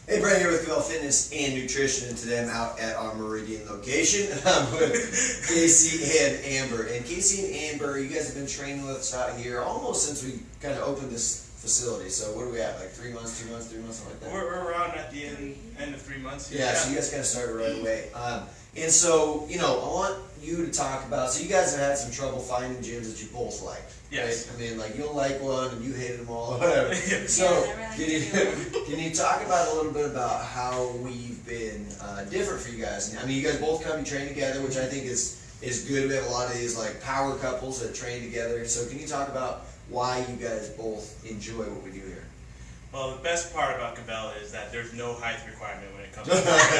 Hey, Brent here with Kvell Fitness and Nutrition, and today I'm out at our Meridian location, and I'm with Casey and Amber. And Casey and Amber, you guys have been training with us out here almost since we kind of opened this facility. So what are we at, like 3 months, 2 months, 3 months, something like that? We're around at the end of 3 months. Yeah, so you guys kind of started right away. And so, I want you to talk about, so you guys have had some trouble finding gyms that you both like. Yes. Right? I mean, like, you'll like one and you hated them all, or whatever. So, can you talk about a little bit about how we've been different for you guys? I mean, you guys both come and train together, which I think is good. We have a lot of these, like, power couples that train together. So can you talk about why you guys both enjoy what we do here? Well, the best part about Kvell is that there's no height requirement when it comes to I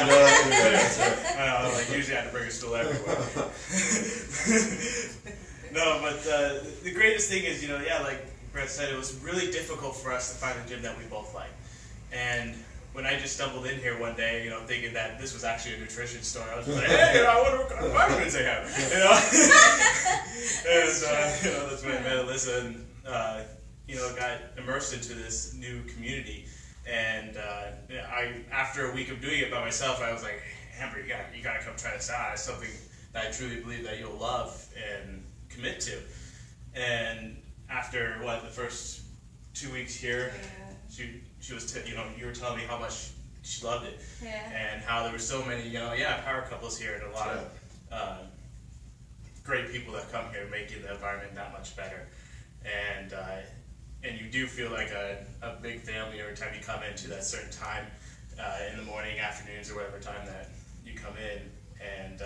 know, like, usually I have to bring a stool everywhere. No, but the greatest thing is, like Brett said, it was really difficult for us to find a gym that we both like. And when I just stumbled in here one day, thinking that this was actually a nutrition store, I was like, hey, I wonder what kind of vitamins they have. And that's when I met Alyssa and got immersed into this new community. And after a week of doing it by myself, I was like, Amber, you gotta come try this out. It's something that I truly believe that you'll love and commit to. And after the first 2 weeks here, she was you were telling me how much she loved it, and how there were so many power couples here and a lot of great people that come here, making the environment that much better. And you do feel like a big family every time you come into that certain time in the morning, afternoons, or whatever time that you come in. And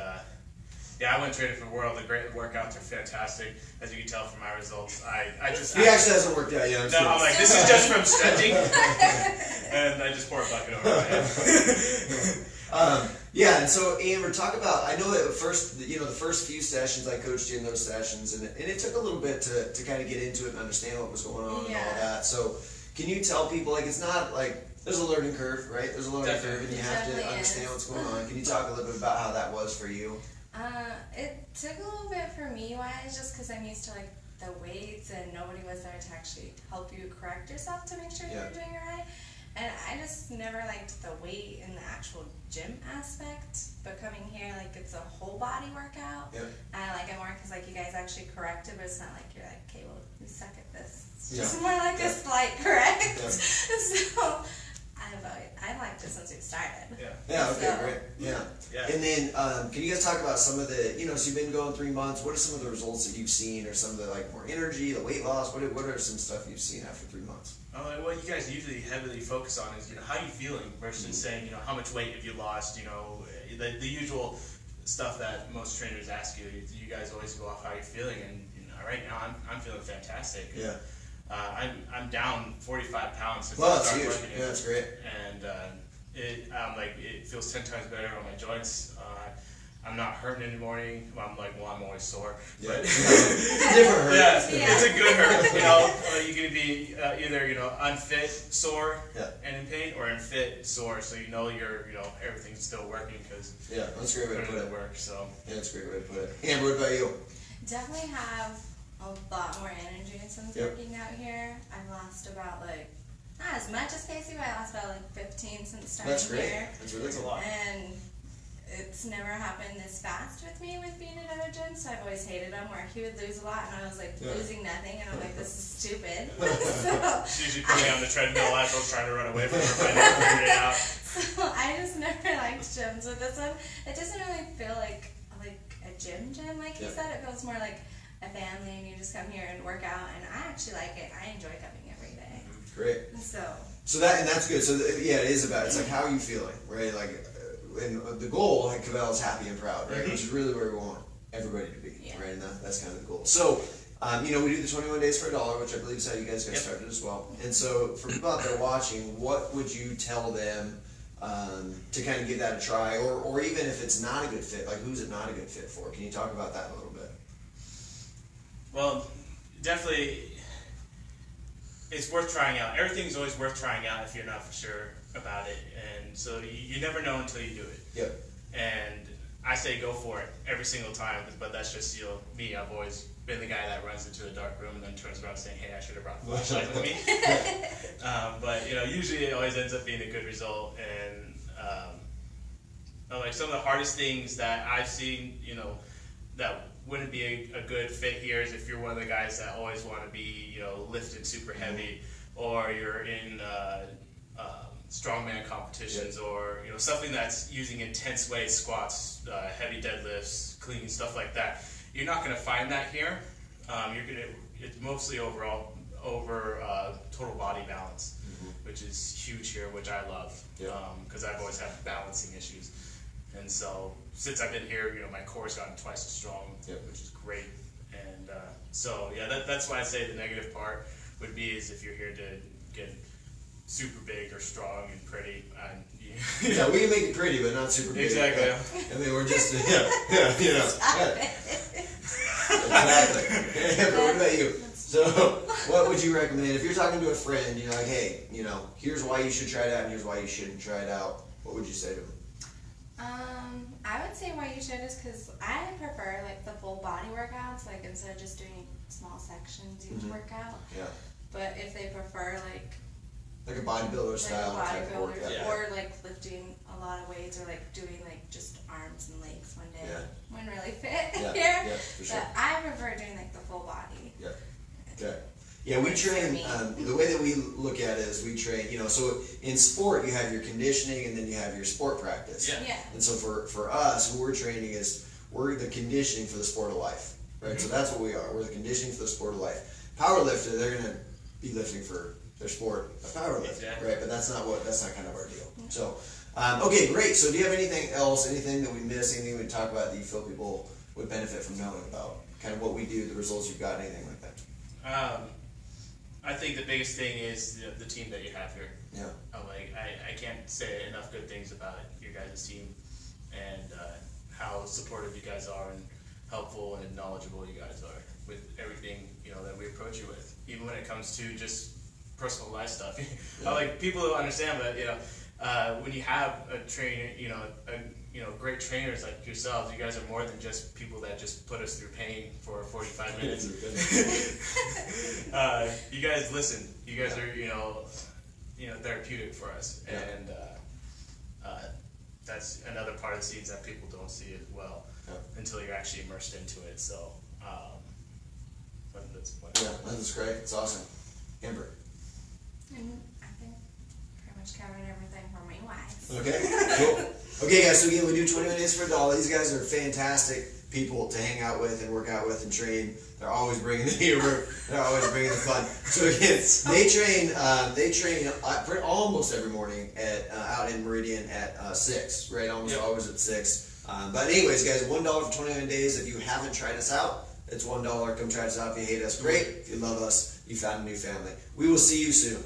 I went training for World. The great workouts are fantastic, as you can tell from my results. He actually hasn't worked out yet. I'm like, this is just from stretching, and I just pour a bucket over my head. And so Amber, talk about, I know that the first few sessions I coached you in those sessions, and it took a little bit to kind of get into it and understand what was going on and all that. So can you tell people, like, it's not like, there's a learning curve, right? There's a learning curve, and you have to understand what's going on. Can you talk a little bit about how that was for you? It took a little bit for me wise, just because I'm used to like the weights and nobody was there to actually help you correct yourself to make sure you're doing it right. And I just never liked the weight in the actual gym aspect, but coming here, like, it's a whole body workout. And I like it more because, like, you guys actually correct it, but it's not like you're like, okay, well, you suck at this. It's just more like a slight correct. So I've liked it since we started. Great. And then, can you guys talk about some of the, so you've been going 3 months, what are some of the results that you've seen, or some of the, like, more energy, the weight loss, what are some stuff you've seen after 3 months? What you guys usually heavily focus on is, how you feeling versus saying, how much weight have you lost, the usual stuff that most trainers ask you. You guys always go off how you're feeling, and right now I'm feeling fantastic. I'm down 45 pounds since I started working. Yeah, that's great. And it feels 10 times better on my joints. I'm not hurting in the morning. I'm always sore. But different hurt. It's a good hurt. You can be either unfit, sore, and in pain, or unfit, sore, so you're everything's still working because that's a great way to put it. Work. So that's a great way to put it. Amber, what about you? Definitely have a lot more energy since working out here. I've lost about not as much as Casey, but I lost about 15 since starting here. That's really a lot. And it's never happened this fast with me with being at other gyms, so I've always hated them, where he would lose a lot and I was losing nothing, and I'm like, this is stupid. She's usually putting on the treadmill. I was trying to run away from her, but I never figured it out. So I just never liked gyms. With this one, it doesn't really feel like a gym, like he said. It feels more like a family, and you just come here and work out, and I actually like it. I enjoy coming every day. Great. So that's good. So it is about, it's like, how are you feeling, right? Like, and the goal, like, Kvell is happy and proud, right? Which is really where we want everybody to be, right? And that's kind of the goal. So, we do the 21 days for $1, which I believe is how you guys got started as well. And so, for people out there watching, what would you tell them to kind of give that a try, or even if it's not a good fit, like, who's it not a good fit for? Can you talk about that a little bit? Well, definitely, it's worth trying out. Everything's always worth trying out if you're not for sure about it, and so you never know until you do it. And I say go for it every single time, but that's just me. I've always been the guy that runs into a dark room and then turns around saying, "Hey, I should have brought the flashlight with me." But usually it always ends up being a good result. And like some of the hardest things that I've seen, that wouldn't be a good fit here is if you're one of the guys that always want to be, lifted super heavy, or you're in strongman competitions, or something that's using intense weights, squats, heavy deadlifts, clean, stuff like that. You're not going to find that here. It's mostly over total body balance, which is huge here, which I love, because I've always had balancing issues. And so since I've been here, my core's gotten twice as strong, which is great. And that's why I say the negative part would be is if you're here to get super big or strong and pretty. Yeah, we can make it pretty, but not super big. Exactly. I mean, we're just Exactly. But what about you? So, what would you recommend if you're talking to a friend? Like, hey, here's why you should try it out, and here's why you shouldn't try it out. What would you say to them? I would say why you should is because I prefer like the full body workouts, like instead of just doing small sections each workout. Yeah. But if they prefer like a bodybuilder style type of workout, or like lifting a lot of weights, or like doing like just arms and legs one day, wouldn't really fit here. Yeah, for sure. But I prefer doing like the full body. Yeah. Okay. Yeah, we train, the way that we look at it is we train, so in sport you have your conditioning and then you have your sport practice. Yeah. And so for us, what we're training is, we're the conditioning for the sport of life, right? So that's what we are. We're the conditioning for the sport of life. Powerlifter, they're going to be lifting for their sport of powerlifting, right? But that's not kind of our deal. So, okay, great. So do you have anything else, anything that we missed, anything we talk about that you feel people would benefit from knowing about? Kind of what we do, the results you've got, anything like that? I think the biggest thing is the team that you have here. Yeah. I can't say enough good things about your guys' team, and how supportive you guys are, and helpful and knowledgeable you guys are with everything that we approach you with, even when it comes to just personal life stuff. People don't understand, but when you have a trainer, great trainers like yourselves, you guys are more than just people that just put us through pain for 45 minutes. You guys listen. You guys are, therapeutic for us, and that's another part of the scenes that people don't see as well until you're actually immersed into it. So, that's great. It's awesome. Amber. And I think pretty much covered everything for me wise. Okay, cool. Okay, guys, so again, we do 21 days for $1. These guys are fantastic people to hang out with and work out with and train. They're always bringing the humor. They're always bringing the fun. So again, they train almost every morning out in Meridian at 6, right? Always at 6. But anyways, guys, $1 for 21 days. If you haven't tried us out, it's $1. Come try us out. If you hate us, great. If you love us, you found a new family. We will see you soon.